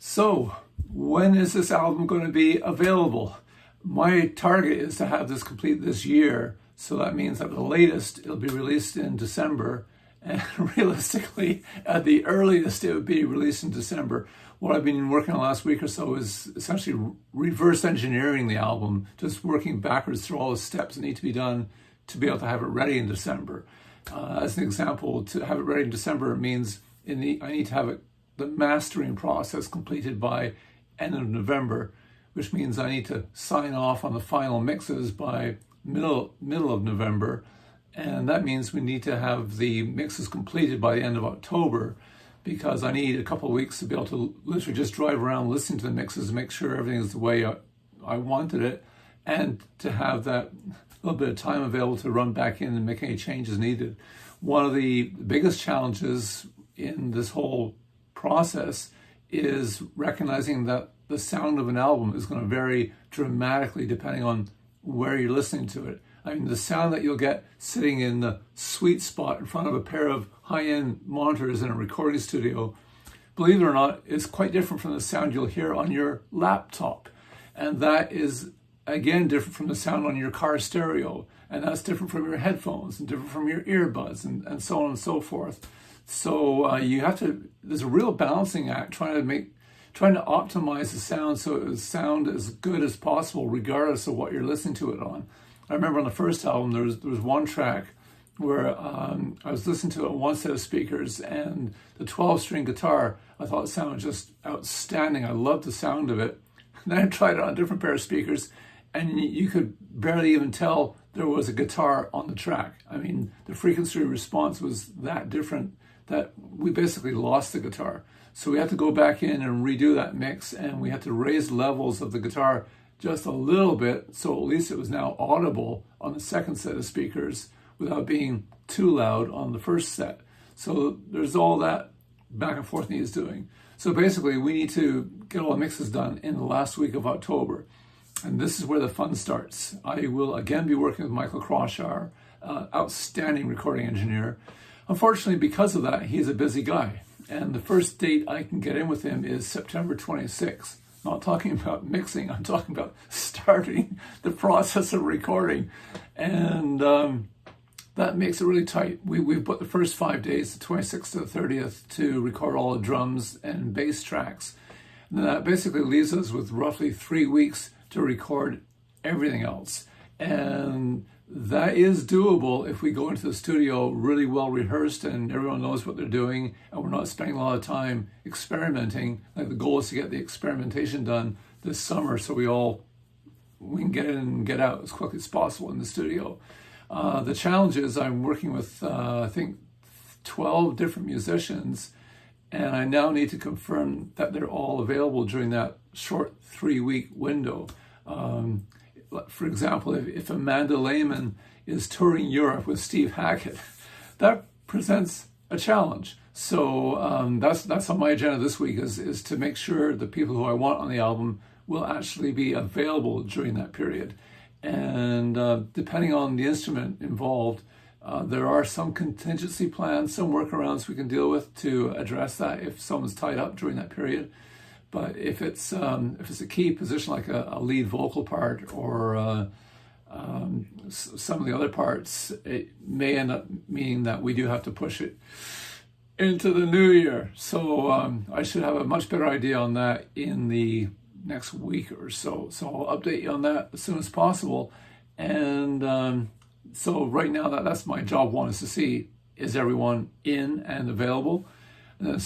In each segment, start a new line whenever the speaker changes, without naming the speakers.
So, when is this album going to be available? My target is to have this complete this year, so that means at the latest it'll be released in December, and realistically at the earliest it would be released in December. What I've been working on the last week or so is essentially reverse engineering the album, just working backwards through all the steps that need to be done to be able to have it ready in December. As an example, to have it ready in December means I need to have the mastering process completed by end of November, which means I need to sign off on the final mixes by middle of November, and that means we need to have the mixes completed by the end of October, because I need a couple of weeks to be able to literally just drive around listening to the mixes and make sure everything is the way I wanted it, and to have that little bit of time available to run back in and make any changes needed. One of the biggest challenges in this whole process is recognizing that the sound of an album is going to vary dramatically depending on where you're listening to it. I mean, the sound that you'll get sitting in the sweet spot in front of a pair of high-end monitors in a recording studio, believe it or not, is quite different from the sound you'll hear on your laptop. And that is, again, different from the sound on your car stereo. And that's different from your headphones and different from your earbuds and so on and so forth. So there's a real balancing act trying to optimize the sound so it would sound as good as possible regardless of what you're listening to it on. I remember on the first album there was one track where I was listening to it on one set of speakers, and the 12-string guitar I thought sounded just outstanding. I loved the sound of it. And then I tried it on a different pair of speakers, and you could barely even tell there was a guitar on the track. I mean, the frequency response was that different that we basically lost the guitar. So we had to go back in and redo that mix, and we had to raise levels of the guitar just a little bit, so at least it was now audible on the second set of speakers without being too loud on the first set. So there's all that back and forth needs doing. So basically we need to get all the mixes done in the last week of October. And this is where the fun starts. I will again be working with Michael Crawshar, outstanding recording engineer. Unfortunately, because of that, he's a busy guy. And the first date I can get in with him is September 26th. I'm not talking about mixing, I'm talking about starting the process of recording. And that makes it really tight. We've put the first 5 days, the 26th to the 30th, to record all the drums and bass tracks. And that basically leaves us with roughly 3 weeks to record everything else. And that is doable if we go into the studio really well rehearsed and everyone knows what they're doing and we're not spending a lot of time experimenting. Like, the goal is to get the experimentation done this summer so we can get in and get out as quickly as possible in the studio. The challenge is I'm working with, I think, 12 different musicians, and I now need to confirm that they're all available during that short 3-week window. For example, if Amanda Lehman is touring Europe with Steve Hackett, that presents a challenge. So that's on my agenda this week is to make sure the people who I want on the album will actually be available during that period. And depending on the instrument involved, there are some contingency plans, some workarounds we can deal with to address that if someone's tied up during that period. But if it's a key position like a lead vocal part or some of the other parts, it may end up meaning that we do have to push it into the new year. So I should have a much better idea on that in the next week or so. So I'll update you on that as soon as possible. And so right now that's my job one, is to see, is everyone in and available? And then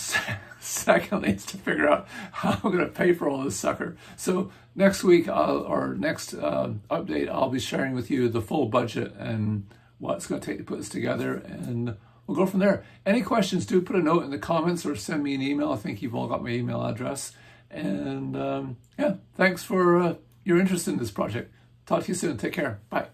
secondly, it's to figure out how I'm going to pay for all this sucker. So next week next update, I'll be sharing with you the full budget and what it's going to take to put this together, and we'll go from there. Any questions, do put a note in the comments or send me an email. I think you've all got my email address. And yeah, thanks for your interest in this project. Talk to you soon. Take care. Bye.